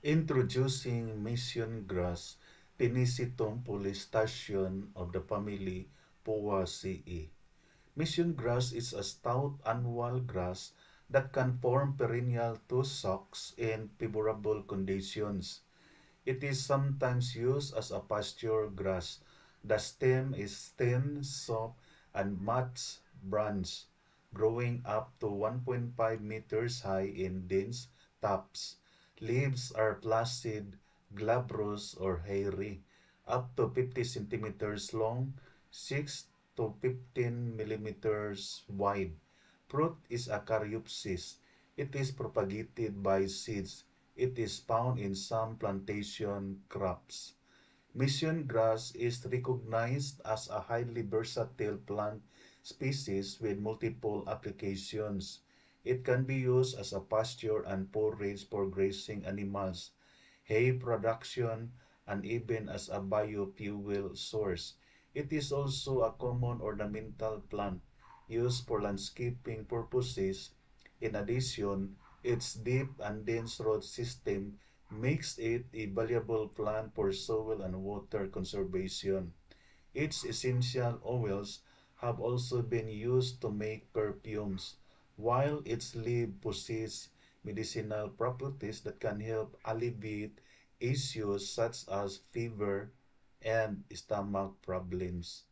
Introducing mission grass, Penicitum polystation of the family Poaceae. Mission grass is a stout annual grass that can form perennial tussocks in favorable conditions. It is sometimes used as a pasture grass. The stem is thin, soft, and much branched, growing up to 1.5 meters high in dense tops. Leaves are placid, glabrous, or hairy, up to 50 centimeters long, 6 to 15 millimeters wide. Fruit is a caryopsis. It is propagated by seeds. It is found in some plantation crops. Mission grass is recognized as a highly versatile plant species with multiple applications. It can be used as a pasture and forage for grazing animals, hay production, and even as a biofuel source. It is also a common ornamental plant used for landscaping purposes. In addition, its deep and dense root system makes it a valuable plant for soil and water conservation. Its essential oils have also been used to make perfumes, while its leaves possess medicinal properties that can help alleviate issues such as fever and stomach problems.